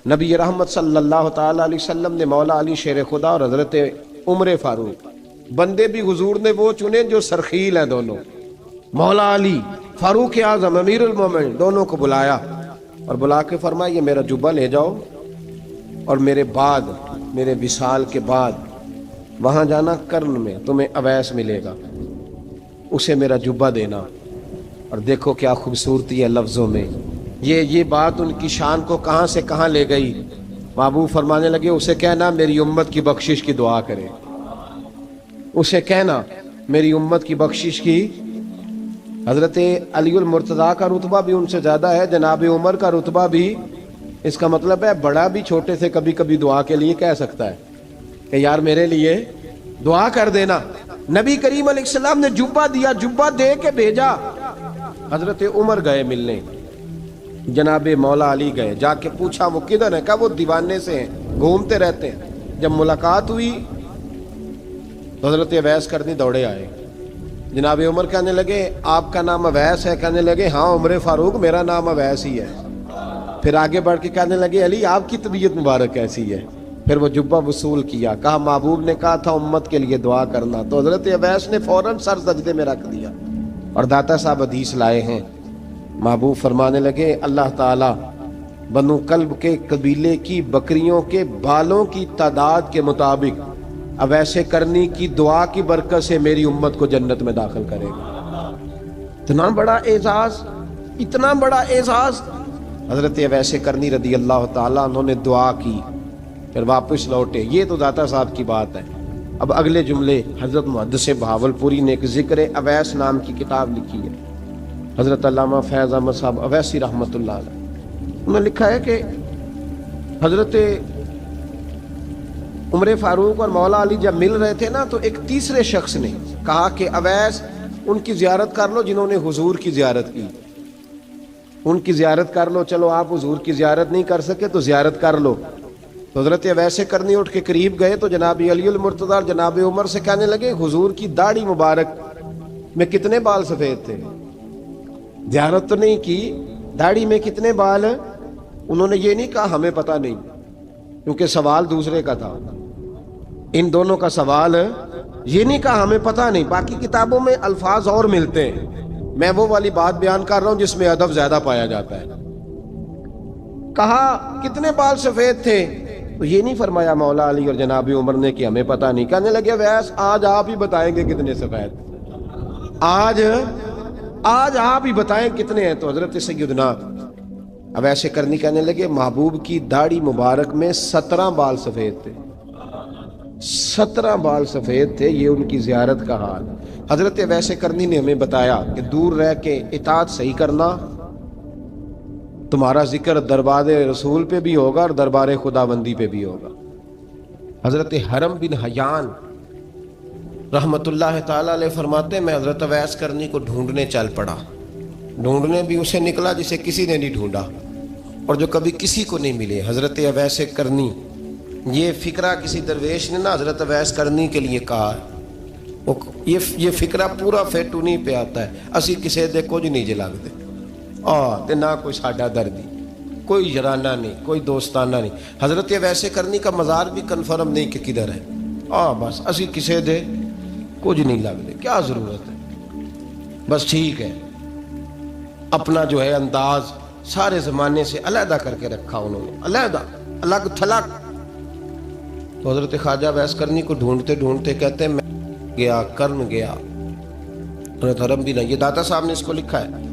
نبی رحمت صلی اللہ تعالی علیہ وسلم نے مولا علی شیر خدا اور حضرت عمر فاروق، بندے بھی حضور نے وہ چنے جو سرخیل ہیں دونوں، مولا علی فاروق اعظم امیر المومنین، دونوں کو بلایا اور بلا کے فرمایا یہ میرا جبہ لے جاؤ اور میرے بعد، میرے وصال کے بعد وہاں جانا کرن میں تمہیں اویس ملے گا، اسے میرا جبہ دینا۔ اور دیکھو کیا خوبصورتی ہے لفظوں میں، یہ بات ان کی شان کو کہاں سے کہاں لے گئی۔ محبوب فرمانے لگے اسے کہنا میری امت کی بخشش کی دعا کرے، اسے کہنا میری امت کی بخشش کی۔ حضرت علی المرتضیٰ کا رتبہ بھی ان سے زیادہ ہے، جناب عمر کا رتبہ بھی، اس کا مطلب ہے بڑا بھی چھوٹے سے کبھی کبھی دعا کے لیے کہہ سکتا ہے کہ یار میرے لیے دعا کر دینا۔ نبی کریم علیہ السلام نے جبہ دیا، جبہ دے کے بھیجا۔ حضرت عمر گئے ملنے، جناب مولا علی گئے، جا کے پوچھا وہ کدھر ہے، کہا وہ دیوانے سے ہیں، گھومتے رہتے ہیں۔ جب ملاقات ہوئی تو حضرت اویس کرنی دوڑے آئے، جناب عمر کہنے لگے آپ کا نام اویس ہے؟ کہنے لگے ہاں عمر فاروق میرا نام اویس ہی ہے۔ پھر آگے بڑھ کے کہنے لگے علی آپ کی طبیعت مبارک کیسی ہے؟ پھر وہ جبہ وصول کیا، کہا محبوب نے کہا تھا امت کے لیے دعا کرنا، تو حضرت اویس نے فوراً سر سجدے میں رکھ دیا۔ اور داتا صاحب حدیث لائے ہیں، محبوب فرمانے لگے اللہ تعالیٰ بنو کلب کے قبیلے کی بکریوں کے بالوں کی تعداد کے مطابق اویس کرنی کی دعا کی برکت سے میری امت کو جنت میں داخل کرے گا۔ اتنا بڑا اعزاز، اتنا بڑا اعزاز۔ حضرت اویس کرنی رضی اللہ تعالیٰ انہوں نے دعا کی، پھر واپس لوٹے۔ یہ تو داتا صاحب کی بات ہے۔ اب اگلے جملے حضرت محدث بہاولپوری نے ایک ذکر اویس نام کی کتاب لکھی ہے، حضرت علامہ فیض احمد صاحب اویسی رحمۃ اللہ علیہ، انہوں نے لکھا ہے کہ حضرت عمر فاروق اور مولا علی جب مل رہے تھے نا تو ایک تیسرے شخص نے کہا کہ اویس ان کی زیارت کر لو جنہوں نے حضور کی زیارت کی، ان کی زیارت کر لو، چلو آپ حضور کی زیارت نہیں کر سکے تو زیارت کر لو۔ تو حضرت اویس کرنی اٹھ کے قریب گئے تو جناب علی المرتضیٰ اور جناب عمر سے کہنے لگے حضور کی داڑھی مبارک میں کتنے بال سفید تھے؟ زیارت تو نہیں کی، داڑھی میں کتنے بال ہیں؟ انہوں نے یہ نہیں کہا ہمیں پتہ نہیں، کیونکہ سوال دوسرے کا تھا، ان دونوں کا سوال یہ نہیں کہا ہمیں پتہ نہیں۔ باقی کتابوں میں الفاظ اور ملتے ہیں، میں وہ والی بات بیان کر رہا ہوں جس میں ادب زیادہ پایا جاتا ہے۔ کہا کتنے بال سفید تھے؟ تو یہ نہیں فرمایا مولا علی اور جناب عمر نے کہ ہمیں پتہ نہیں، کہنے لگے ویس آج آپ ہی بتائیں گے کتنے سفید، آج آپ ہی بتائیں کتنے ہیں۔ تو حضرت سیدنا اویس کرنی کہنے لگے محبوب کی داڑھی مبارک میں 17 بال سفید تھے، 17 بال سفید تھے، یہ ان کی زیارت کا حال۔ حضرت اویس کرنی نے ہمیں بتایا کہ دور رہ کے اطاعت صحیح کرنا، تمہارا ذکر دربار رسول پہ بھی ہوگا اور دربار خداوندی پہ بھی ہوگا۔ حضرت حرم بن حیان رحمت اللہ تعالیٰ علیہ فرماتے ہیں میں حضرت اویس کرنی کو ڈھونڈنے چل پڑا، ڈھونڈنے بھی اسے نکلا جسے کسی نے نہیں ڈھونڈا اور جو کبھی کسی کو نہیں ملے۔ حضرت اویس کرنی، یہ فکرہ کسی درویش نے نا حضرت اویس کرنی کے لیے کہا ہے، یہ فکرہ پورا فیٹونی پہ آتا ہے، اسی کسے دے کچھ نہیں جے لگ دے تے نہ کوئی ساڈا دردی، کوئی یارانہ نہیں، کوئی دوستانہ نہیں۔ حضرت اویس کرنی کا مزار بھی کنفرم نہیں کہ کدھر ہے، بس اسی کسے دے کچھ نہیں لگ دے، کیا ضرورت ہے، بس ٹھیک ہے۔ اپنا جو ہے انداز سارے زمانے سے علیحدہ کر کے رکھا انہوں نے، علیحدہ، الگ تھلگ۔ تو حضرت خواجہ اویس کرنی کو ڈھونڈتے ڈھونڈتے کہتے ہیں میں گیا، کرن گیا، حضرت حرم بھی نہیں، یہ داتا صاحب نے اس کو لکھا ہے،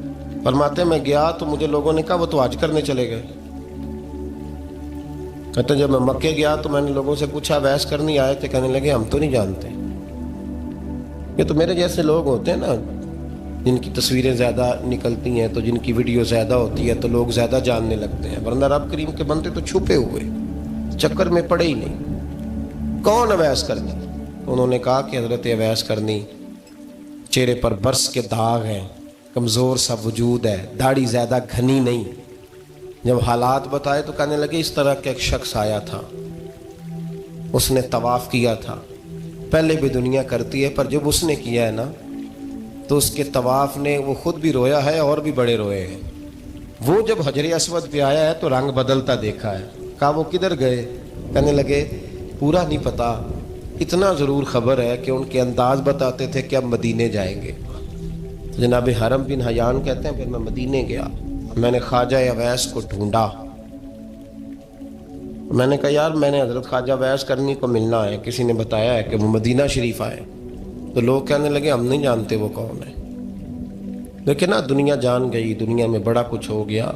فرماتے ہیں میں گیا تو مجھے لوگوں نے کہا وہ تو حج کرنے چلے گئے۔ کہتے ہیں جب میں مکے گیا تو میں نے لوگوں سے پوچھا اویس کرنی آئے تھے؟ کہنے لگے ہم تو نہیں جانتے۔ یہ تو میرے جیسے لوگ ہوتے ہیں نا جن کی تصویریں زیادہ نکلتی ہیں تو جن کی ویڈیو زیادہ ہوتی ہے تو لوگ زیادہ جاننے لگتے ہیں، ورنہ رب کریم کے بندے تو چھپے ہوئے چکر میں پڑے ہی نہیں۔ کون اویس کرنی؟ انہوں نے کہا کہ حضرت اویس کرنی، چہرے پر برس کے داغ ہیں، کمزور سا وجود ہے، داڑھی زیادہ گھنی نہیں۔ جب حالات بتائے تو کہنے لگے اس طرح کا ایک شخص آیا تھا، اس نے طواف کیا تھا، پہلے بھی دنیا کرتی ہے پر جب اس نے کیا ہے نا تو اس کے طواف نے وہ خود بھی رویا ہے اور بھی بڑے روئے ہیں۔ وہ جب حجر اسود پہ آیا ہے تو رنگ بدلتا دیکھا ہے، کہا وہ کدھر گئے؟ کہنے لگے پورا نہیں پتا، اتنا ضرور خبر ہے کہ ان کے انداز بتاتے تھے کہ اب مدینے جائیں گے۔ جناب حرم بن حیان کہتے ہیں پھر میں مدینے گیا، میں نے خواجہ اویس کو ڈھونڈا، میں نے کہا یار میں نے حضرت خواجہ اویس کرنی کو ملنا ہے، کسی نے بتایا ہے کہ وہ مدینہ شریف آئے، تو لوگ کہنے لگے ہم نہیں جانتے وہ کون ہے۔ لیکن نا دنیا جان گئی، دنیا میں بڑا کچھ ہو گیا،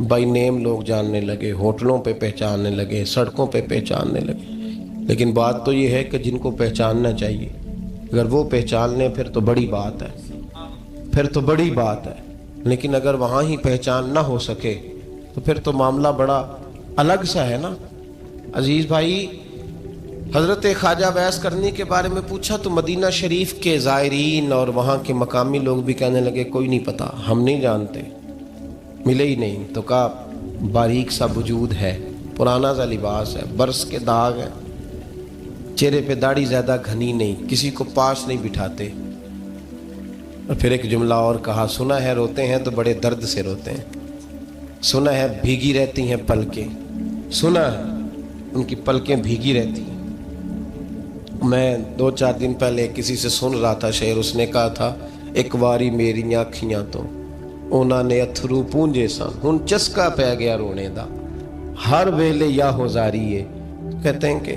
بائی نیم لوگ جاننے لگے، ہوٹلوں پہ پہچاننے لگے، سڑکوں پہ پہچاننے لگے۔ لیکن بات تو یہ ہے کہ جن کو پہچاننا چاہیے اگر وہ پہچان لیں پھر تو بڑی بات ہے، پھر تو بڑی بات ہے۔ لیکن اگر وہاں ہی پہچان نہ ہو سکے تو پھر تو معاملہ بڑا الگ سا ہے نا۔ عزیز بھائی، حضرت خواجہ اویس کرنی کے بارے میں پوچھا تو مدینہ شریف کے زائرین اور وہاں کے مقامی لوگ بھی کہنے لگے کوئی نہیں پتا، ہم نہیں جانتے، ملے ہی نہیں۔ تو کہا باریک سا وجود ہے، پرانا سا لباس ہے، برس کے داغ ہے، چہرے پہ داڑھی زیادہ گھنی نہیں، کسی کو پاس نہیں بٹھاتے۔ اور پھر ایک جملہ اور کہا، سنا ہے روتے ہیں تو بڑے درد سے روتے ہیں، سنا ہے بھیگی رہتی ہیں پلکیں، سنا ہے ان کی پلکیں بھیگی رہتی ہیں۔ میں 2-4 دن پہلے کسی سے سن رہا تھا شعر، اس نے کہا تھا ایک واری میری آنکھیاں تو انہوں نے اتھرو پونجے سن، ہن چسکا پہ گیا رونے دا، ہر ویلے یا ہوزاری ہے۔ کہتے ہیں کہ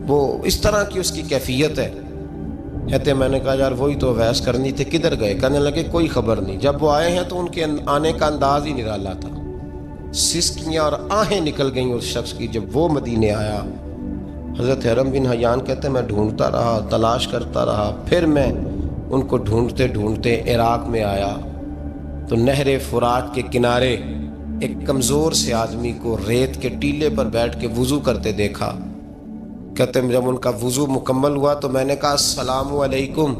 وہ اس طرح کی اس کی کیفیت ہے۔ کہتے ہیں میں نے کہا یار وہی تو اویس کرنی تھے، کدھر گئے؟ کہنے لگے کوئی خبر نہیں، جب وہ آئے ہیں تو ان کے آنے کا انداز ہی نرالا تھا، سسکیاں اور آہیں نکل گئیں اس شخص کی جب وہ مدینے آیا۔ حضرت حرم بن حیان کہتے ہیں میں ڈھونڈتا رہا، تلاش کرتا رہا، پھر میں ان کو ڈھونڈتے ڈھونڈتے عراق میں آیا تو نہر فرات کے کنارے ایک کمزور سے آدمی کو ریت کے ٹیلے پر بیٹھ کے وضو کرتے دیکھا۔ کہتے ہیں جب ان کا وضو مکمل ہوا تو میں نے کہا السلام علیکم،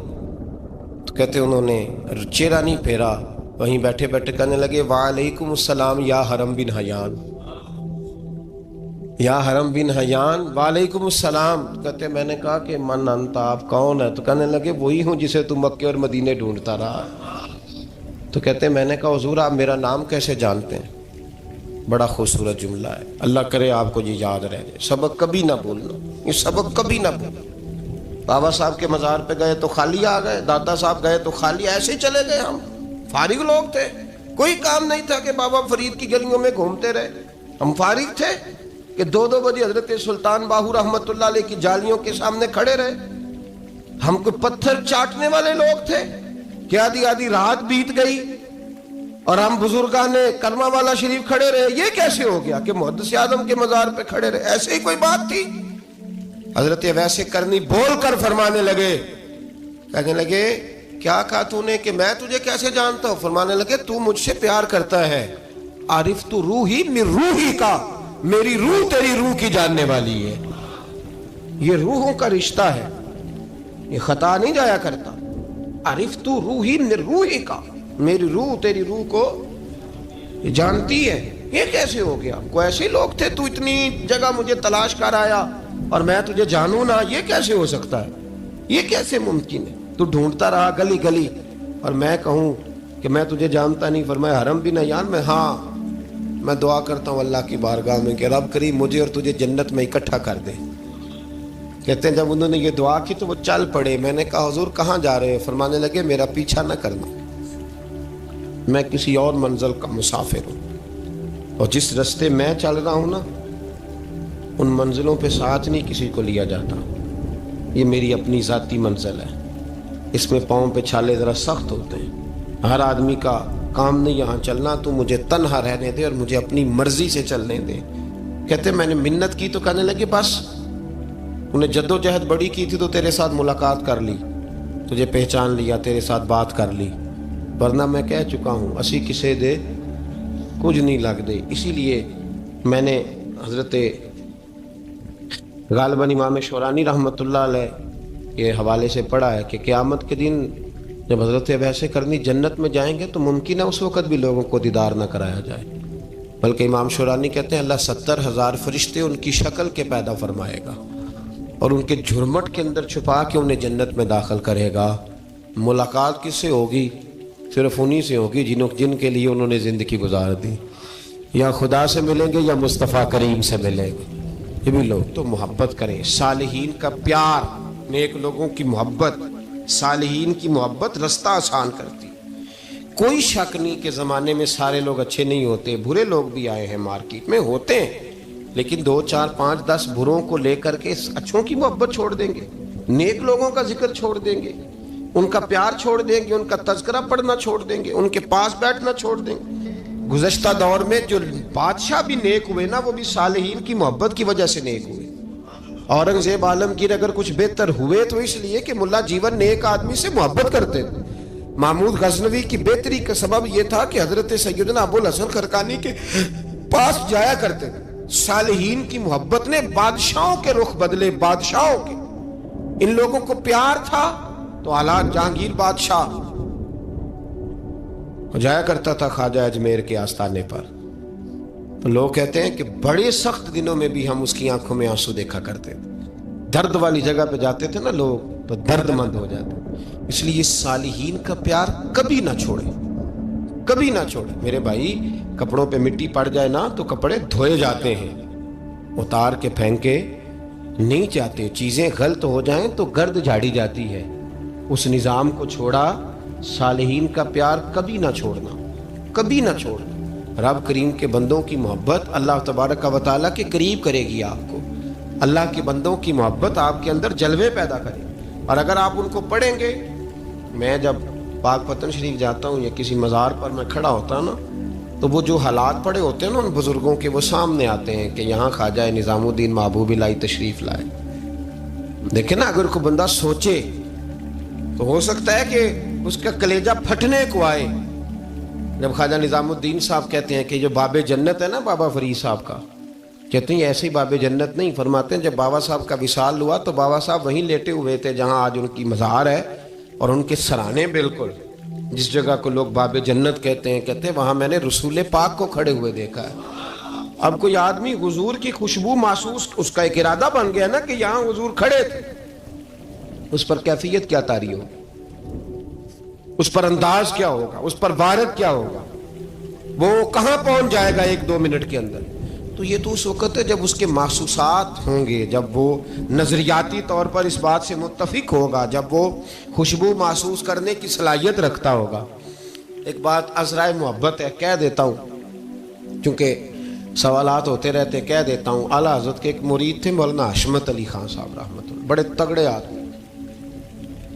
تو کہتے ہیں انہوں نے چہرہ نہیں پھیرا، وہیں بیٹھے بیٹھے کہنے لگے وعلیکم السلام یا حرم بن حیان، یا حرم بن حیان وعلیکم السلام۔ کہتے ہیں میں نے کہا کہ من انت، آپ کون ہے؟ تو کہنے لگے وہی ہوں جسے تم مکے اور مدینے ڈھونڈتا رہا۔ تو کہتے ہیں میں نے کہا حضور آپ میرا نام کیسے جانتے ہیں؟ بڑا خوبصورت جملہ ہے، اللہ کرے آپ کو یہ یاد رہ جائے، سبق کبھی نہ بھولنا، یہ سبق کبھی نہ بھولنا۔ بابا صاحب کے مزار پہ گئے تو خالی آ گئے، دادا صاحب گئے تو خالی، ایسے ہی چلے گئے۔ ہم فارغ لوگ تھے، کوئی کام نہیں تھا کہ بابا فرید کی گلیوں میں گھومتے رہے، ہم فارغ تھے کہ 2 بجے حضرت سلطان باہو رحمت اللہ علیہ کی جالیوں کے سامنے کھڑے رہے۔ ہم کوئی پتھر چاٹنے والے لوگ تھے کہ آدھی آدھی رات بیت گئی اور ہم بزرگان کرما والا شریف کھڑے رہے؟ یہ کیسے ہو گیا کہ محدث اعظم کے مزار پہ کھڑے رہے؟ ایسے ہی کوئی بات تھی؟ حضرت اویس کرنی بول کر فرمانے لگے، کہنے لگے کیا کہا تو نے کہ میں تجھے کیسے جانتا ہوں؟ فرمانے لگے تو مجھ سے پیار کرتا ہے، عارف تو روحی من روحی کا، میری روح تیری روح کی جاننے والی ہے۔ یہ روحوں کا رشتہ ہے، یہ خطا نہیں جایا کرتا۔ عارف تو روحی من روحی کا، میری روح تیری روح کو جانتی ہے۔ یہ کیسے ہو گیا؟ کوئی ایسے لوگ تھے تو اتنی جگہ مجھے تلاش کر آیا اور میں تجھے جانوں نہ؟ یہ کیسے ہو سکتا ہے؟ یہ کیسے ممکن ہے؟ تو ڈھونڈتا رہا گلی گلی اور میں کہوں کہ میں تجھے جانتا نہیں؟ فرمایا حرم بن حیان میں، ہاں میں دعا کرتا ہوں اللہ کی بارگاہ میں کہ رب کریم مجھے اور تجھے جنت میں اکٹھا کر دے۔ کہتے ہیں جب انہوں نے یہ دعا کی تو وہ چل پڑے۔ میں نے کہا حضور کہاں جا رہے ہیں؟ فرمانے لگے میرا پیچھا نہ کرنا، میں کسی اور منزل کا مسافر ہوں، اور جس رستے میں چل رہا ہوں نا ان منزلوں پہ ساتھ نہیں کسی کو لیا جاتا، یہ میری اپنی ذاتی منزل ہے، اس میں پاؤں پہ چھالے ذرا سخت ہوتے ہیں، ہر آدمی کا کام نہیں یہاں چلنا، تو مجھے تنہا رہنے دے اور مجھے اپنی مرضی سے چلنے دے۔ کہتے میں نے منت کی تو کہنے لگے بس، انہیں جد و جہد بڑی کی تھی تو تیرے ساتھ ملاقات کر لی، تجھے پہچان لیا، تیرے ساتھ بات کر لی، ورنہ میں کہہ چکا ہوں اسی کسے دے کچھ نہیں لگ دے۔ اسی لیے میں نے حضرت غالباً امام شورانی رحمۃ اللہ علیہ کے حوالے سے پڑھا ہے کہ قیامت کے دن جب حضرت اویس کرنی جنت میں جائیں گے تو ممکن ہے اس وقت بھی لوگوں کو دیدار نہ کرایا جائے، بلکہ امام شورانی کہتے ہیں اللہ 70,000 فرشتے ان کی شکل کے پیدا فرمائے گا اور ان کے جھرمٹ کے اندر چھپا کے انہیں جنت میں داخل کرے گا۔ ملاقات کس سے ہوگی؟ صرف انہی سے ہوگی جن کے لیے انہوں نے زندگی گزار دی۔ یا خدا سے ملیں گے یا مصطفیٰ کریم سے ملیں گے. یہ بھی لوگ تو محبت کریں. صالحین کا پیار، نیک لوگوں کی محبت، صالحین کی محبت رستہ آسان کرتی. کوئی شک نہیں کہ زمانے میں سارے لوگ اچھے نہیں ہوتے، برے لوگ بھی آئے ہیں مارکیٹ میں، ہوتے ہیں، لیکن 2 4 5 10 بروں کو لے کر کے اچھوں کی محبت چھوڑ دیں گے، نیک لوگوں کا ذکر چھوڑ دیں گے، ان کا پیار چھوڑ دیں گے، ان کا تذکرہ پڑھنا چھوڑ دیں گے، ان کے پاس بیٹھنا چھوڑ دیں گے. گزشتہ دور میں جو بادشاہ بھی نیک ہوئے نا، وہ بھی صالحین کی محبت کی وجہ سے نیک ہوئے. اورنگزیب عالمگیر اگر کچھ بہتر ہوئے تو اس لیے کہ ملا جیون نیک آدمی سے محبت کرتے تھے. محمود غزنوی کی بہتری کا سبب یہ تھا کہ حضرت سیدنا ابوالحسن خرقانی کے پاس جایا کرتے تھے. صالحین کی محبت نے بادشاہوں کے رخ بدلے، بادشاہوں کے. ان لوگوں کو پیار تھا تو اعلیٰ جہانگیر بادشاہ جایا کرتا تھا خواجہ اجمیر کے آستانے پر. تو لوگ کہتے ہیں کہ بڑے سخت دنوں میں بھی ہم اس کی آنکھوں میں آنسو دیکھا کرتے تھے. درد والی جگہ پہ جاتے تھے نا لوگ تو درد مند ہو جاتے. اس لیے صالحین کا پیار کبھی نہ چھوڑے، کبھی نہ چھوڑے. میرے بھائی، کپڑوں پہ مٹی پڑ جائے نا تو کپڑے دھوئے جاتے ہیں، اتار کے پھینکے نہیں چاہتے. چیزیں غلط ہو جائیں تو گرد جھاڑی جاتی ہے. اس نظام کو چھوڑا. صالحین کا پیار کبھی نہ چھوڑنا، کبھی نہ چھوڑنا. رب کریم کے بندوں کی محبت اللہ تبارک و تعالیٰ کے قریب کرے گی آپ کو. اللہ کے بندوں کی محبت آپ کے اندر جلوے پیدا کرے. اور اگر آپ ان کو پڑھیں گے، میں جب پاک پتن شریف جاتا ہوں یا کسی مزار پر میں کھڑا ہوتا نا، تو وہ جو حالات پڑے ہوتے ہیں نا ان بزرگوں کے، وہ سامنے آتے ہیں کہ یہاں خواجہ نظام الدین محبوب الہی تشریف لائے. دیکھیں نا، اگر کوئی بندہ سوچے تو ہو سکتا ہے کہ اس کا کلیجہ پھٹنے کو آئے جب خواجہ نظام الدین صاحب کہتے ہیں کہ جو باب جنت ہے نا بابا فرید صاحب کا، کہتے ہیں ایسے ہی باب جنت نہیں. فرماتے ہیں جب بابا صاحب کا وصال ہوا تو بابا صاحب وہیں لیٹے ہوئے تھے جہاں آج ان کی مزار ہے، اور ان کے سرانے بالکل جس جگہ کو لوگ باب جنت کہتے ہیں وہاں میں نے رسول پاک کو کھڑے ہوئے دیکھا ہے. اب کوئی آدمی حضور کی خوشبو محسوس، اس کا ایک ارادہ بن گیا نا کہ یہاں حضور کھڑے تھے، اس پر کیفیت کیا طاری ہو، اس پر انداز کیا ہوگا، اس پر وارد کیا ہوگا، وہ کہاں پہنچ جائے گا 1 2 منٹ کے اندر. تو یہ تو اس وقت ہے جب اس کے محسوسات ہوں گے، جب وہ نظریاتی طور پر اس بات سے متفق ہوگا، جب وہ خوشبو محسوس کرنے کی صلاحیت رکھتا ہوگا. ایک بات عذرائے محبت ہے، کہہ دیتا ہوں چونکہ سوالات ہوتے رہتے، کہہ دیتا ہوں. اعلیٰ حضرت کے ایک مرید تھے مولانا حشمت علی خان صاحب رحمۃ اللہ، بڑے تگڑے آدمی،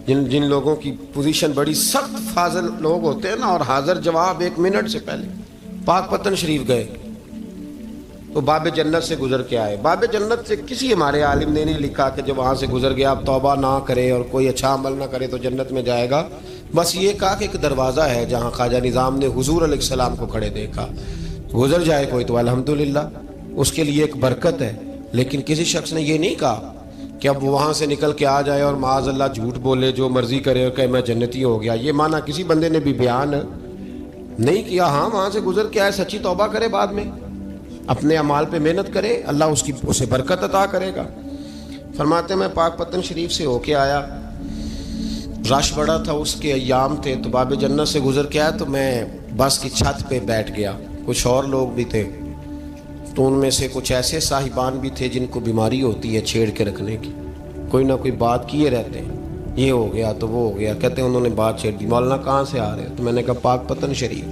جن لوگوں کی پوزیشن بڑی سخت فاضل لوگ ہوتے ہیں نا، اور حاضر جواب 1 منٹ سے پہلے. پاک پتن شریف گئے تو باب جنت سے گزر کے آئے. باب جنت سے کسی ہمارے عالم نے نہیں لکھا کہ جب وہاں سے گزر گیا اب توبہ نہ کرے اور کوئی اچھا عمل نہ کرے تو جنت میں جائے گا. بس یہ کہا کہ ایک دروازہ ہے جہاں خواجہ نظام نے حضور علیہ السلام کو کھڑے دیکھا، گزر جائے کوئی تو الحمدللہ اس کے لیے ایک برکت ہے. لیکن کسی شخص نے یہ نہیں کہا کہ اب وہاں سے نکل کے آ جائے اور معاذ اللہ جھوٹ بولے، جو مرضی کرے اور کہ میں جنتی ہو گیا. یہ معنی کسی بندے نے بھی بیان نہیں کیا. ہاں، وہاں سے گزر کے آئے، سچی توبہ کرے، بعد میں اپنے اعمال پہ محنت کرے، اللہ اسے برکت عطا کرے گا. فرماتے میں پاک پتن شریف سے ہو کے آیا، رش بڑا تھا، اس کے ایام تھے، تو باب جنت سے گزر کے آیا تو میں بس کی چھت پہ بیٹھ گیا. کچھ اور لوگ بھی تھے، تو ان میں سے کچھ ایسے صاحبان بھی تھے جن کو بیماری ہوتی ہے چھیڑ کے رکھنے کی، کوئی نہ کوئی بات کیے رہتے ہیں، یہ ہو گیا تو وہ ہو گیا. کہتے ہیں انہوں نے بات چھیڑ دی، مولانا کہاں سے آ رہے ہیں؟ تو میں نے کہا پاک پتن شریف.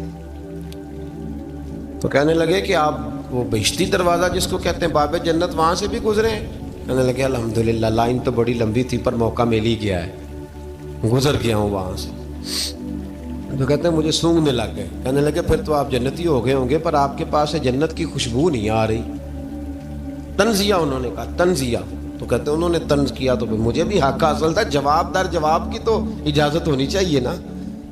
تو کہنے لگے کہ آپ وہ بہشتی دروازہ جس کو کہتے ہیں باب جنت، وہاں سے بھی گزرے ہیں؟ کہنے لگے الحمدللہ، لائن تو بڑی لمبی تھی پر موقع مل ہی گیا ہے، گزر گیا ہوں وہاں سے. تو کہتے ہیں مجھے سونگنے لگ گئے. کہنے لگے پھر تو آپ جنتی ہو گئے ہوں گے، پر آپ کے پاس سے جنت کی خوشبو نہیں آ رہی. تنزیہ انہوں نے کہا، تنزیہ. تو کہتے ہیں انہوں نے طنز کیا تو مجھے بھی حق حاصل تھا، جواب در جواب کی تو اجازت ہونی چاہیے نا.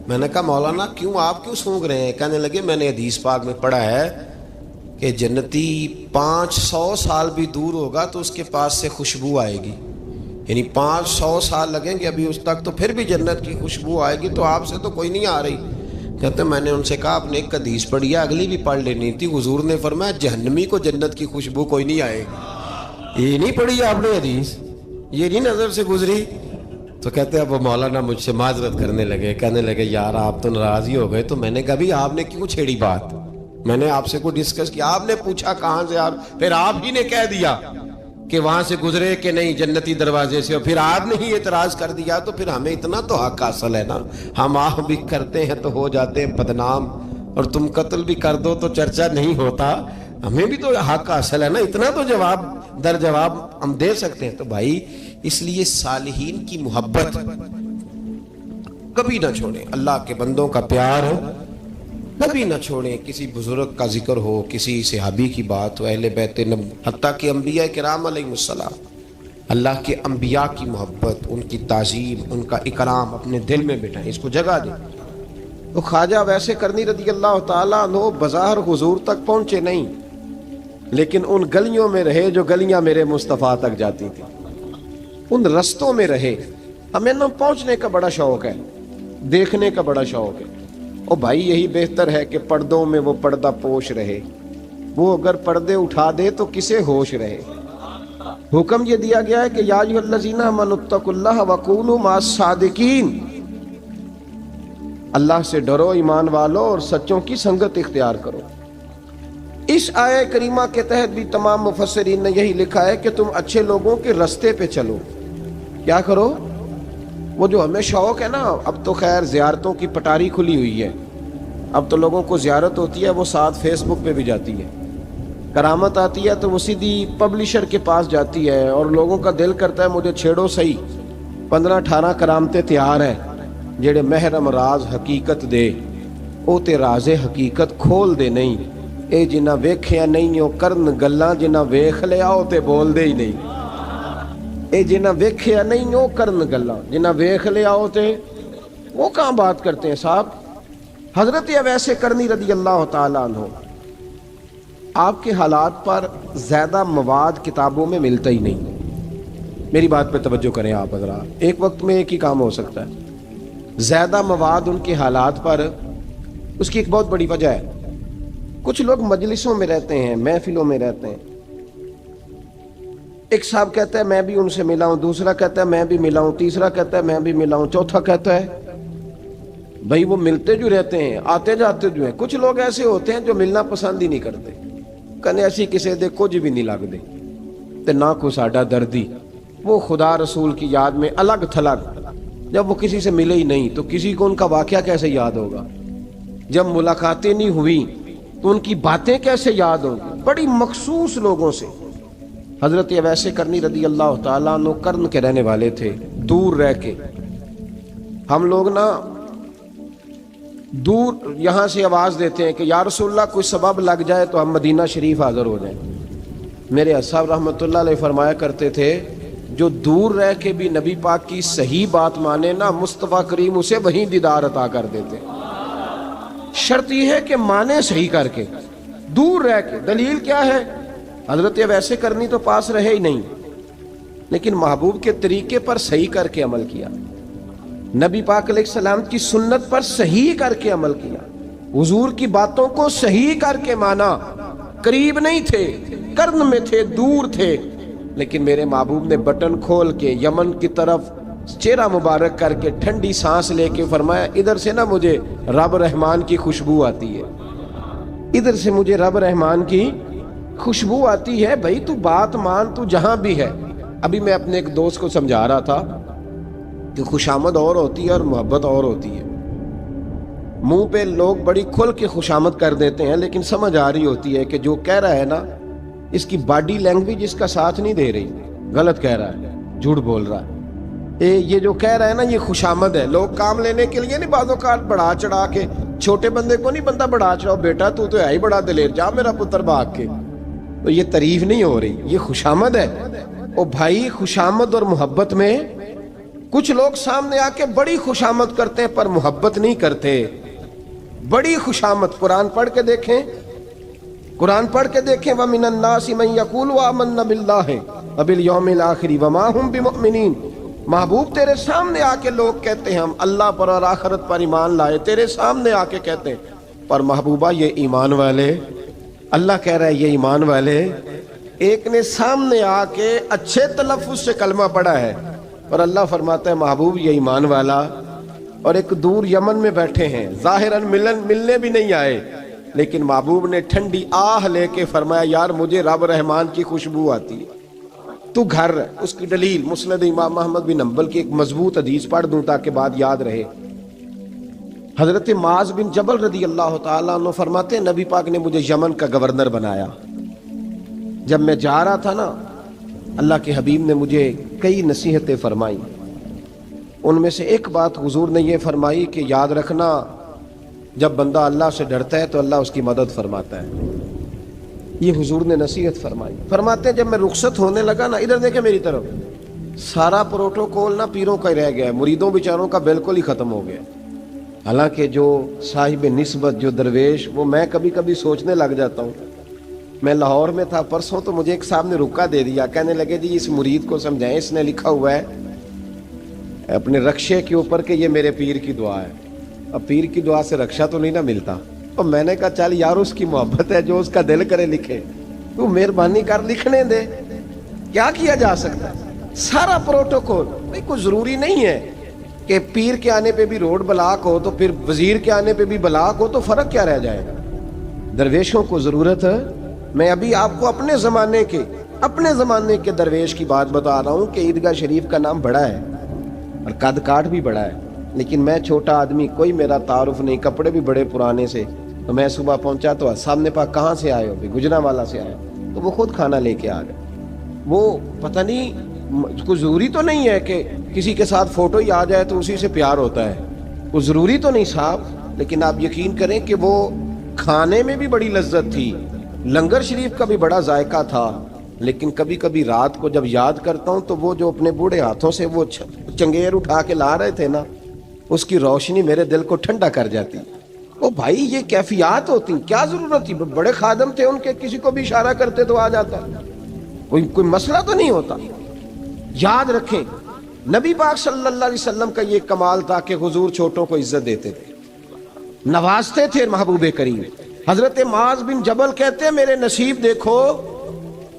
میں نے کہا مولانا آپ کیوں سونگ رہے ہیں؟ کہنے لگے میں نے حدیث پاک میں پڑھا ہے کہ جنتی 500 سال بھی دور ہوگا تو اس کے پاس سے خوشبو آئے گی، یعنی 500 سال لگیں گے ابھی اس تک، تو پھر بھی جنت کی خوشبو آئے گی. تو آپ سے تو کوئی نہیں آ رہی. کہتے ہیں میں نے ان سے کہا آپ نے ایک حدیث پڑھی ہے، اگلی بھی پڑھ لینی تھی. حضور نے فرمایا جہنمی کو جنت کی خوشبو کوئی نہیں آئے گی. یہ نہیں پڑھی آپ نے حدیث، یہ نہیں نظر سے گزری. تو کہتے ہیں اب وہ مولانا مجھ سے معذرت کرنے لگے، کہنے لگے یار آپ تو ناراض ہی ہو گئے. تو میں نے کہا بھی آپ نے کیوں چھیڑی بات؟ میں نے آپ سے کوئی ڈسکس کیا؟ آپ نے پوچھا کہاں سے، اور پھر آپ ہی نے کہہ دیا کہ وہاں سے گزرے کہ نہیں جنتی دروازے سے، اور پھر آپ نے ہی اعتراض کر دیا، تو پھر ہمیں اتنا تو حق حاصل ہے نا، ہم آپ بھی کرتے ہیں تو ہو جاتے ہیں بدنام، اور تم قتل بھی کر دو تو چرچا نہیں ہوتا، ہمیں بھی تو حق حاصل ہے نا، اتنا تو جواب در جواب ہم دے سکتے ہیں۔ تو بھائی اس لیے صالحین کی محبت کبھی نہ چھوڑیں، اللہ کے بندوں کا پیار کبھی نہ چھوڑیں، کسی بزرگ کا ذکر ہو، کسی صحابی کی بات ہو، اہل بیت نبی، حتیٰ کہ انبیاء کرام علیہ السلام، اللہ کے انبیاء کی محبت، ان کی تعظیم، ان کا اکرام اپنے دل میں بٹھائیں، اس کو جگہ دیں۔ تو خواجہ ویسے کرنی رضی اللہ تعالیٰ عنہ بظاہر حضور تک پہنچے نہیں، لیکن ان گلیوں میں رہے جو گلیاں میرے مصطفیٰ تک جاتی تھی، ان رستوں میں رہے۔ ہمیں نہ پہنچنے کا بڑا شوق ہے، دیکھنے کا بڑا شوق ہے، اور بھائی یہی بہتر ہے کہ پردوں میں وہ پردہ پوش رہے، وہ اگر پردے اٹھا دے تو کسے ہوش رہے۔ حکم یہ دیا گیا ہے کہ یا ایھا الذین آمنوا اتقوا اللہ وکونوا مع الصادقین، اللہ سے ڈرو ایمان والو اور سچوں کی سنگت اختیار کرو۔ اس آیہ کریمہ کے تحت بھی تمام مفسرین نے یہی لکھا ہے کہ تم اچھے لوگوں کے رستے پہ چلو۔ کیا کرو؟ وہ جو ہمیں شوق ہے نا، اب تو خیر زیارتوں کی پٹاری کھلی ہوئی ہے، اب تو لوگوں کو زیارت ہوتی ہے وہ ساتھ فیس بک پہ بھی جاتی ہے، کرامت آتی ہے تو وہ سیدھی پبلشر کے پاس جاتی ہے، اور لوگوں کا دل کرتا ہے مجھے چھیڑو صحیح، 15-18 کرامتیں تیار ہیں، جڑے محرم راز حقیقت دے او تے راز حقیقت کھول دے نہیں، اے جنہ ویکھیا نہیں او کرن گلاں، جنہ ویکھ لیا او تے بول دے ہی نہیں، اے جنہ ویکھیا نہیں او کرن گلاں، جنہ ویکھ لیا او تے وہ کہاں بات کرتے ہیں صاحب۔ حضرت اویس کرنی رضی اللہ تعالیٰ عنہ، آپ کے حالات پر زیادہ مواد کتابوں میں ملتا ہی نہیں، میری بات پہ توجہ کریں آپ حضرات، ایک وقت میں ایک ہی کام ہو سکتا ہے، زیادہ مواد ان کے حالات پر، اس کی ایک بہت بڑی وجہ ہے، کچھ لوگ مجلسوں میں رہتے ہیں، محفلوں میں رہتے ہیں، ایک صاحب کہتا ہے میں بھی ان سے ملا ہوں، دوسرا کہتا ہے میں بھی ملا ہوں، تیسرا کہتا ہے میں بھی ملا ہوں، چوتھا کہتا ہے بھائی وہ ملتے جو رہتے ہیں، آتے جاتے جو ہیں۔ کچھ لوگ ایسے ہوتے ہیں جو ملنا پسند ہی نہیں کرتے، کہنے ایسی کسی دے کچھ بھی نہیں لگ دے تے نہ کو ساڈا دردی، وہ خدا رسول کی یاد میں الگ تھلگ، جب وہ کسی سے ملے ہی نہیں تو کسی کو ان کا واقعہ کیسے یاد ہوگا، جب ملاقاتیں نہیں ہوئی تو ان کی باتیں کیسے یاد ہوں گی، بڑی مخصوص لوگوں سے۔ حضرت اویس کرنی رضی اللہ تعالیٰ عنہ کرن کے رہنے والے تھے، دور رہ کے، ہم لوگ نا دور یہاں سے آواز دیتے ہیں کہ یا رسول اللہ کوئی سبب لگ جائے تو ہم مدینہ شریف حاضر ہو جائیں۔ میرے اصحاب رحمۃ اللہ علیہ فرمایا کرتے تھے جو دور رہ کے بھی نبی پاک کی صحیح بات مانے نا، مصطفیٰ کریم اسے وہیں دیدار عطا کر دیتے۔ شرط یہ ہے کہ مانے صحیح کر کے، دور رہ کے۔ دلیل کیا ہے؟ حضرت اویس کرنی تو پاس رہے ہی نہیں، لیکن محبوب کے طریقے پر صحیح کر کے عمل کیا، نبی پاک علیہ السلام کی سنت پر صحیح کر کے عمل کیا، حضور کی باتوں کو صحیح کر کے مانا۔ قریب نہیں تھے، قرن میں تھے، دور تھے، لیکن میرے محبوب نے بٹن کھول کے یمن کی طرف چہرہ مبارک کر کے ٹھنڈی سانس لے کے فرمایا ادھر سے نا مجھے رب رحمان کی خوشبو آتی ہے، ادھر سے مجھے رب رحمان کی خوشبو آتی ہے، بھائی تو بات مان، تو جہاں بھی ہے۔ ابھی میں اپنے ایک دوست کو سمجھا رہا تھا کہ خوشامد اور ہوتی ہے اور محبت اور ہوتی ہے۔ منہ پہ لوگ بڑی کھل کے خوشامد کر دیتے ہیں، لیکن سمجھ آ رہی ہوتی ہے کہ جو کہہ رہا ہے نا اس کی باڈی لینگویج اس کا ساتھ نہیں دے رہی، غلط کہہ رہا ہے، جھوٹ بول رہا ہے۔ یہ جو کہہ رہا ہے نا یہ خوشامد ہے۔ لوگ کام لینے کے لیے نہیں بعض اوقات بڑھا چڑھا کے، چھوٹے بندے کو نہیں بندہ بڑھا چڑھاؤ، بیٹا تو ہے ہی بڑا دلیر، جا میرا پتر بھاگ کے، تو یہ تعریف نہیں ہو رہی، یہ خوشامد ہے۔ او بھائی خوشامد اور محبت میں کچھ لوگ سامنے آ کے بڑی خوشامد کرتے ہیں پر محبت نہیں کرتے، بڑی خوشامد۔ قرآن پڑھ کے دیکھیں، قرآن پڑھ کے دیکھیں، وَمِنَ النَّاسِ مَن يَقُولُ آمَنَّا بِاللَّهِ وَبِالْيَوْمِ الْآخِرِ وَمَا هُمْ بِمُؤْمِنِينَ۔ محبوب تیرے سامنے آ کے لوگ کہتے ہیں ہم اللہ پر اور آخرت پر ایمان لائے، تیرے سامنے آ کے کہتے ہیں، پر محبوبہ یہ ایمان والے، اللہ کہہ رہا ہے یہ ایمان والے۔ ایک نے سامنے آ کے اچھے تلفظ سے کلمہ پڑھا ہے اور اللہ فرماتا ہے محبوب یہ ایمان والا، اور ایک دور یمن میں بیٹھے ہیں، ظاہراً ملنے بھی نہیں آئے، لیکن محبوب نے ٹھنڈی آہ لے کے فرمایا یار مجھے رب رحمان کی خوشبو آتی ہے، تو گھر رہ۔ اس کی دلیل مسند امام محمد بن حنبل کی ایک مضبوط حدیث پڑھ دوں تاکہ بات یاد رہے۔ حضرت معاذ بن جبل رضی اللہ تعالیٰ عنہ فرماتے ہیں نبی پاک نے مجھے یمن کا گورنر بنایا۔ جب میں جا رہا تھا نا، اللہ کے حبیب نے مجھے کئی نصیحتیں فرمائیں، ان میں سے ایک بات حضور نے یہ فرمائی کہ یاد رکھنا جب بندہ اللہ سے ڈرتا ہے تو اللہ اس کی مدد فرماتا ہے۔ یہ حضور نے نصیحت فرمائی۔ فرماتے ہیں جب میں رخصت ہونے لگا نا، ادھر دیکھیں میری طرف، سارا پروٹوکول نا پیروں کا ہی رہ گیا ہے، مریدوں بیچاروں کا بالکل ہی ختم ہو گیا۔ حالانکہ جو صاحب نسبت جو درویش، وہ میں کبھی کبھی سوچنے لگ جاتا ہوں۔ میں لاہور میں تھا پرسوں، تو مجھے ایک صاحب نے رکا دے دیا، کہنے لگے جی اس مرید کو سمجھائیں، اس نے لکھا ہوا ہے اپنے رکشے کے اوپر کہ یہ میرے پیر کی دعا ہے۔ اب پیر کی دعا سے رکشہ تو نہیں نہ ملتا، اور میں نے کہا چل یار اس کی محبت ہے، جو اس کا دل کرے لکھے، تو مہربانی کر لکھنے دے، کیا کیا جا سکتا ہے۔ سارا پروٹوکول بھائی کوئی ضروری نہیں ہے کہ پیر کے آنے پہ بھی روڈ بلاک ہو تو پھر وزیر کے آنے پہ بھی بلاک ہو، تو فرق کیا رہ جائے گا۔ درویشوں کو ضرورت ہے۔ میں ابھی آپ کو اپنے زمانے کے درویش کی بات بتا رہا ہوں کہ عیدگاہ شریف کا نام بڑا ہے اور قد کاٹ بھی بڑا ہے، لیکن میں چھوٹا آدمی، کوئی میرا تعارف نہیں، کپڑے بھی بڑے پرانے سے، تو میں صبح پہنچا تو سامنے پاک کہاں سے آئے ہو؟ گجرا والا سے آئے، تو وہ خود کھانا لے کے آ گئے۔ وہ پتہ نہیں، کوئی ضروری تو نہیں ہے کہ کسی کے ساتھ فوٹو ہی آ جائے تو اسی سے پیار ہوتا ہے، وہ ضروری تو نہیں صاحب، لیکن آپ یقین کریں کہ وہ کھانے میں بھی بڑی لذت تھی، لنگر شریف کا بھی بڑا ذائقہ تھا۔ لیکن کبھی کبھی رات کو جب یاد کرتا ہوں تو وہ جو اپنے بوڑھے ہاتھوں سے وہ چنگیر اٹھا کے لا رہے تھے نا، اس کی روشنی میرے دل کو ٹھنڈا کر جاتی۔ او بھائی یہ کیفیات ہوتی، کیا ضرورت تھی؟ بڑے خادم تھے ان کے، کسی کو بھی اشارہ کرتے تو آ جاتا، کوئی مسئلہ تو نہیں ہوتا۔ یاد رکھیں نبی پاک صلی اللہ علیہ وسلم کا یہ کمال تھا کہ حضور چھوٹوں کو عزت دیتے تھے، نوازتے تھے محبوب کریم۔ حضرت معاذ بن جبل کہتے ہیں میرے نصیب دیکھو،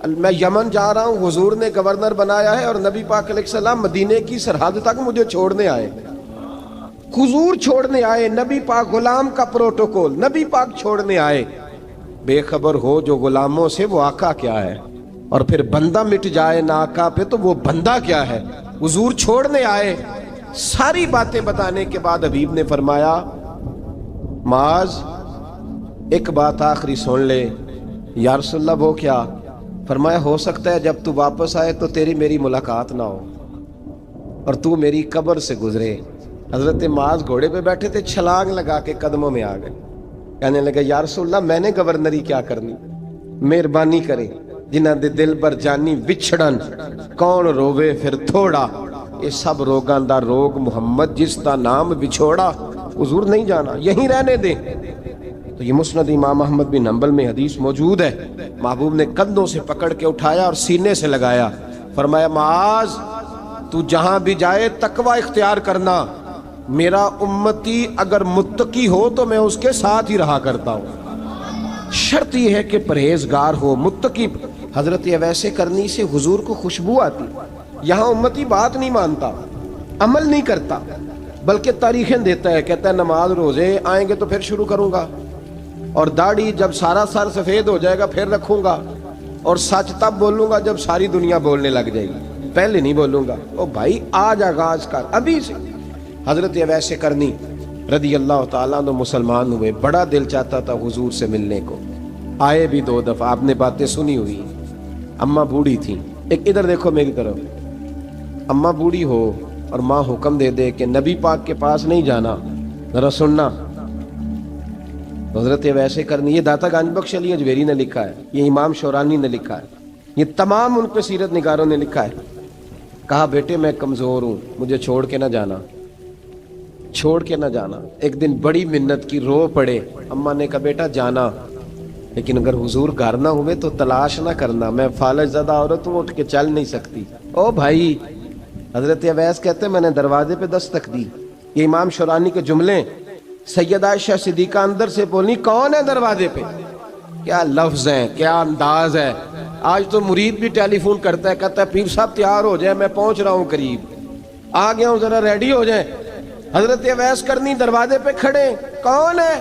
میں یمن جا رہا ہوں، حضور نے گورنر بنایا ہے، اور نبی پاک علیہ السلام مدینے کی سرحد تک مجھے چھوڑنے آئے، حضور چھوڑنے آئے، نبی پاک غلام کا پروٹوکول، نبی پاک چھوڑنے آئے۔ بے خبر ہو جو غلاموں سے وہ آقا کیا ہے، اور پھر بندہ مٹ جائے نہ آقا پہ تو وہ بندہ کیا ہے۔ حضور چھوڑنے آئے، ساری باتیں بتانے کے بعد حبیب نے فرمایا معاذ ایک بات آخری سن لے۔ یا رسول اللہ وہ کیا؟ فرمایا ہو سکتا ہے جب تو واپس آئے تو تیری میری ملاقات نہ ہو اور تو میری قبر سے گزرے۔ حضرت معاذ گھوڑے پہ بیٹھے تھے، چھلانگ لگا کے قدموں میں آ گئے، کہنے لگے یا رسول اللہ میں نے گورنری کیا کرنی، مہربانی کرے، جنہاں دے دل بر جانی بچھڑن کون روے پھر تھوڑا، یہ سب روگاں دا روگ محمد جس دا نام بچھوڑا۔ حضور نہیں جانا، یہیں رہنے دیں۔ تو یہ مسند امام احمد بن حنبل میں حدیث موجود ہے۔ محبوب نے کندھوں سے پکڑ کے اٹھایا اور سینے سے لگایا، فرمایا معاذ تو جہاں بھی جائے تقوی اختیار کرنا، میرا امتی اگر متقی ہو تو میں اس کے ساتھ ہی رہا کرتا ہوں، شرط یہ ہے کہ پرہیزگار ہو، متقی۔ حضرت ویسے کرنی سے حضور کو خوشبو آتی۔ یہاں امتی بات نہیں مانتا، عمل نہیں کرتا، بلکہ تاریخیں دیتا ہے، کہتا ہے نماز روزے آئیں گے تو پھر شروع کروں گا، اور داڑھی جب سارا سر سفید ہو جائے گا پھر رکھوں گا، اور سچ تب بولوں گا جب ساری دنیا بولنے لگ جائے گی، پہلے نہیں بولوں گا۔ او بھائی آج آغاز کر ابھی سے۔ حضرت ویسے کرنی رضی اللہ تعالیٰ عنہ مسلمان ہوئے، بڑا دل چاہتا تھا حضور سے ملنے کو، آئے بھی 2 دفعہ، آپ نے باتیں سنی ہوئی۔ اماں بوڑھی تھیں، ایک ادھر دیکھو میری طرف، اماں بوڑھی ہو اور ماں حکم دے دے کہ نبی پاک کے پاس نہیں جانا، ذرا سننا۔ حضرت ویسے کرنی، یہ داتا گنج بخش علی اجویری نے لکھا ہے، یہ امام شورانی نے لکھا ہے، یہ تمام ان پہ سیرت نگاروں نے لکھا ہے۔ کہا بیٹے میں کمزور ہوں، مجھے چھوڑ کے نہ جانا، چھوڑ کے نہ جانا۔ ایک دن بڑی منت کی، رو پڑے، اماں نے کہا بیٹا جانا، لیکن اگر حضور گھر نہ ہوئے تو تلاش نہ کرنا، میں فالج زدہ عورت ہوں، اٹھ کے چل نہیں سکتی۔ او بھائی، حضرت اویس کہتے ہیں میں نے دروازے پہ دستک دی، یہ امام شورانی کے جملے، سیدہ عائشہ صدیقہ اندر سے بولی کون ہے دروازے پہ؟ کیا لفظ ہیں، کیا انداز ہے۔ آج تو مرید بھی ٹیلی فون کرتا ہے، کہتا ہے پیر صاحب تیار ہو جائے، میں پہنچ رہا ہوں، قریب آ گیا ہوں، ذرا ریڈی ہو جائیں۔ حضرت اویس کرنی دروازے پہ کھڑے، کون ہے؟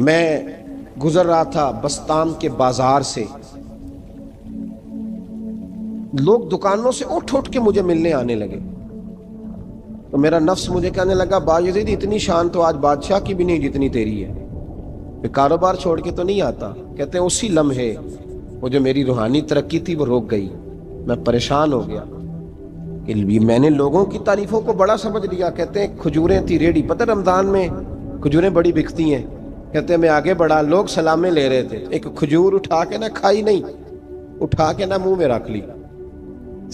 میں گزر رہا تھا بستان کے بازار سے، لوگ دکانوں سے اٹھ اٹھ کے مجھے ملنے آنے لگے، تو میرا نفس مجھے کہنے لگا باجزید اتنی شان تو آج بادشاہ کی بھی نہیں جتنی تیری ہے، میں کاروبار چھوڑ کے تو نہیں آتا۔ کہتے ہیں اسی لمحے وہ جو میری روحانی ترقی تھی وہ رک گئی، میں پریشان ہو گیا کہ میں نے لوگوں کی تعریفوں کو بڑا سمجھ لیا۔ کہتے ہیں کھجوریں تھی ریڈی، پتہ رمضان میں کھجوریں بڑی بکتی ہیں، کہتے ہیں میں آگے بڑھا، لوگ سلامیں لے رہے تھے، ایک کھجور اٹھا کے نہ کھائی نہیں، اٹھا کے نہ منہ میں رکھ لی،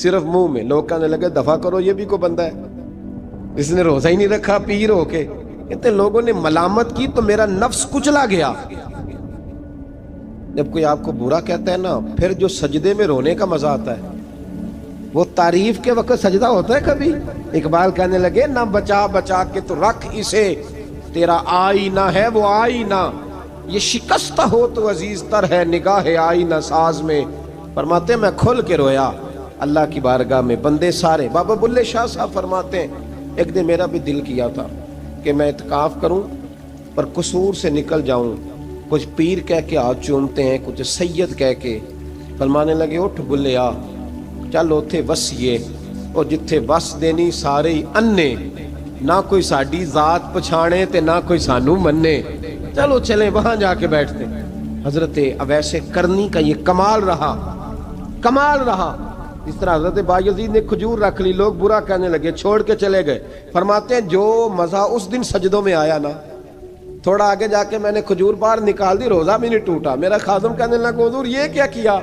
صرف منہ میں۔ لوگ کہنے لگے دفع کرو، یہ بھی کوئی بندہ ہے، اس نے روزہ ہی نہیں رکھا پیر ہو کے۔ کہتے ہیں لوگوں نے ملامت کی تو میرا نفس کچلا گیا۔ جب کوئی آپ کو برا کہتا ہے نا، پھر جو سجدے میں رونے کا مزہ آتا ہے وہ تعریف کے وقت سجدہ ہوتا ہے کبھی؟ اقبال کہنے لگے نہ بچا بچا کے تو رکھ اسے، تیرا آئینہ ہے وہ آئینہ، یہ شکستہ ہو تو عزیز تر ہے نگاہ آئینہ ساز میں۔ فرماتے ہیں میں کھل کے رویا اللہ کی بارگاہ میں، بندے سارے۔ بابا بلے شاہ صاحب فرماتے ہیں ایک دن میرا بھی دل کیا تھا کہ میں اعتکاف کروں پر قصور سے نکل جاؤں، کچھ پیر کہہ کے ہاتھ چومتے ہیں، کچھ سید کہہ کے۔ فرمانے لگے اٹھ بلیا چل اوتھے وسیے، اور جتھے وس دینی سارے ہی انے، نہ کوئی ساڈی ذات پچھانے تے نہ کوئی سانو منے، چلو چلیں وہاں جا کے بیٹھتے۔ حضرت اویس کرنی کا یہ کمال رہا، کمال رہا۔ اس طرح حضرت بایزید نے کھجور رکھ لی، لوگ برا کہنے لگے، چھوڑ کے چلے گئے۔ فرماتے ہیں جو مزہ اس دن سجدوں میں آیا نا، تھوڑا آگے جا کے میں نے کھجور باہر نکال دی، روزہ بھی نہیں ٹوٹا۔ میرا خادم کہنے لگا حضور یہ کیا کیا؟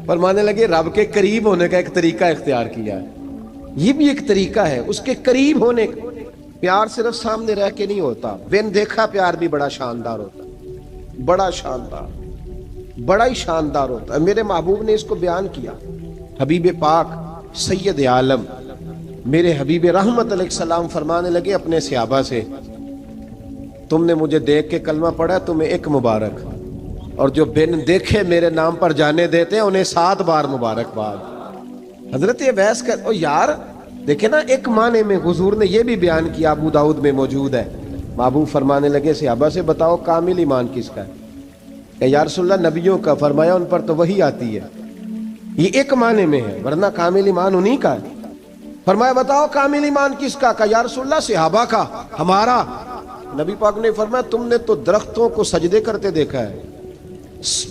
فرمانے لگے رب کے قریب ہونے کا ایک طریقہ اختیار کیا ہے، یہ بھی ایک طریقہ ہے اس کے قریب ہونے کا۔ پیار صرف سامنے رہ کے نہیں ہوتا، بن دیکھا پیار بھی بڑا شاندار ہوتا ہے، بڑا شاندار، بڑا ہی شاندار ہوتا ہے۔ میرے محبوب نے اس کو بیان کیا، حبیب پاک سید عالم میرے حبیب رحمت علیہ السلام فرمانے لگے اپنے صحابہ سے، تم نے مجھے دیکھ کے کلمہ پڑھا، تمہیں ایک مبارک، اور جو بن دیکھے میرے نام پر جانے دیتے ہیں انہیں 7 بار مبارکباد۔ حضرت اویس کا او یار دیکھیں نا، ایک معنی میں حضور نے یہ بھی بیان کیا، ابو داؤد میں موجود ہے۔ محبوب فرمانے لگے صحابہ سے بتاؤ کامل ایمان کس کا ہے؟ کہ یا رسول اللہ نبیوں کا۔ فرمایا ان پر تو وہی آتی ہے، یہ ایک معنی میں ہے، ورنہ کامل ایمان انہی کا ہے۔ فرمایا بتاؤ کامل ایمان کس کا؟ کہ یا رسول اللہ صحابہ کا، ہمارا۔ نبی پاک نے فرمایا تم نے تو درختوں کو سجدے کرتے دیکھا ہے،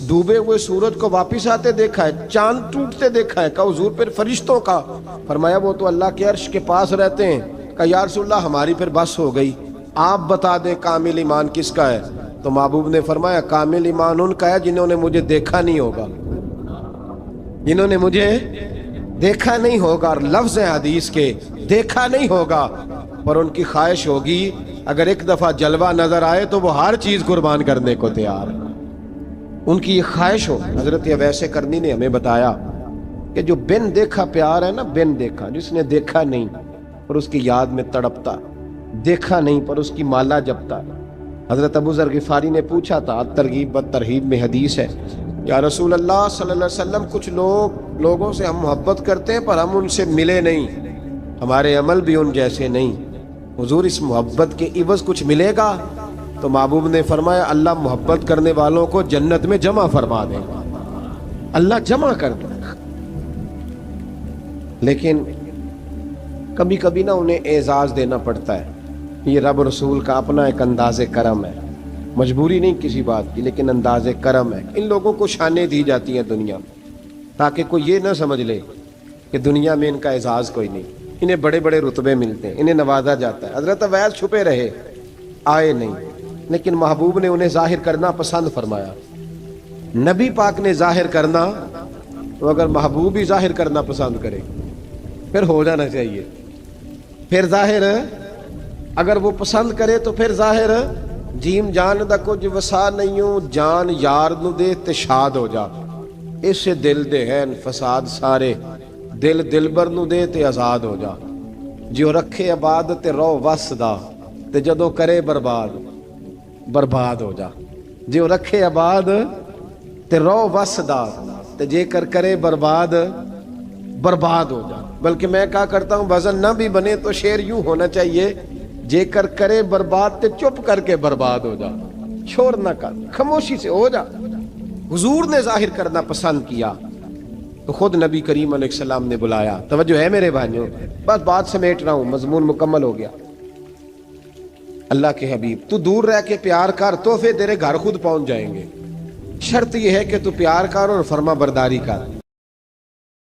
ڈوبے ہوئے سورج کو واپس آتے دیکھا ہے، چاند ٹوٹتے دیکھا ہے۔ کہا حضور پھر فرشتوں کا؟ فرمایا وہ تو اللہ کے عرش کے پاس رہتے ہیں۔ کہا یا رسول اللہ ہماری پھر بس ہو گئی، آپ بتا دیں کامل ایمان کس کا ہے؟ تو محبوب نے فرمایا کامل ایمان ان کا ہے جنہوں نے مجھے دیکھا نہیں ہوگا، جنہوں نے مجھے دیکھا نہیں ہوگا، اور لفظ ہیں حدیث کے دیکھا نہیں ہوگا، پر ان کی خواہش ہوگی اگر ایک دفعہ جلوہ نظر آئے تو وہ ہر چیز قربان کرنے کو تیار ہے، ان کی یہ خواہش ہو۔ حضرت اویس کرنی نے ہمیں بتایا کہ جو بن دیکھا پیار ہے نا، بن دیکھا، جس نے دیکھا نہیں پر اس کی یاد میں تڑپتا، دیکھا نہیں پر اس کی مالا جپتا۔ حضرت ابو ذر غفاری نے پوچھا تھا، ترغیب و ترہیب میں حدیث ہے، یا رسول اللہ صلی اللہ علیہ وسلم کچھ لوگوں سے ہم محبت کرتے ہیں پر ہم ان سے ملے نہیں، ہمارے عمل بھی ان جیسے نہیں، حضور اس محبت کے عوض کچھ ملے گا؟ تو محبوب نے فرمایا اللہ محبت کرنے والوں کو جنت میں جمع فرما دے گا، اللہ جمع کر دے گا۔ لیکن کبھی کبھی نا انہیں اعزاز دینا پڑتا ہے، یہ رب رسول کا اپنا ایک انداز کرم ہے، مجبوری نہیں کسی بات کی لیکن انداز کرم ہے۔ ان لوگوں کو شانیں دی جاتی ہیں دنیا میں تاکہ کوئی یہ نہ سمجھ لے کہ دنیا میں ان کا اعزاز کوئی نہیں، انہیں بڑے بڑے رتبے ملتے ہیں، انہیں نوازا جاتا ہے۔ حضرت اویس چھپے رہے، آئے نہیں، لیکن محبوب نے انہیں ظاہر کرنا پسند فرمایا۔ نبی پاک نے ظاہر کرنا تو اگر محبوب ہی ظاہر کرنا پسند کرے پھر ہو جانا چاہیے، پھر ظاہر اگر وہ پسند کرے تو پھر ظاہر جیم جان دا کچھ وسا نہیں ہوں، جان یار نو دے تے شاد ہو جا، اس سے دل دے ہیں فساد سارے، دل دلبر نو دے تے آزاد ہو جا، جو رکھے آباد تے رو وس دا تے جدو کرے برباد برباد ہو جا، جو رکھے آباد تے رو وس دا تے جے کر کرے برباد برباد ہو جا۔ بلکہ میں کہا کرتا ہوں وزن نہ بھی بنے تو شعر یوں ہونا چاہیے، جے کر کرے برباد تے چپ کر کے برباد ہو جا۔ شور نہ کر، خاموشی سے ہو جا۔ حضور نے ظاہر کرنا پسند کیا تو خود نبی کریم علیہ السلام نے بلایا۔ توجہ ہے میرے بھائیوں، بس بات سمیٹ رہا ہوں، مضمون مکمل ہو گیا۔ اللہ کے حبیب تو دور رہ کے پیار کر، تحفے تیرے گھر خود پہنچ جائیں گے، شرط یہ ہے کہ تو پیار کر اور فرما برداری کر۔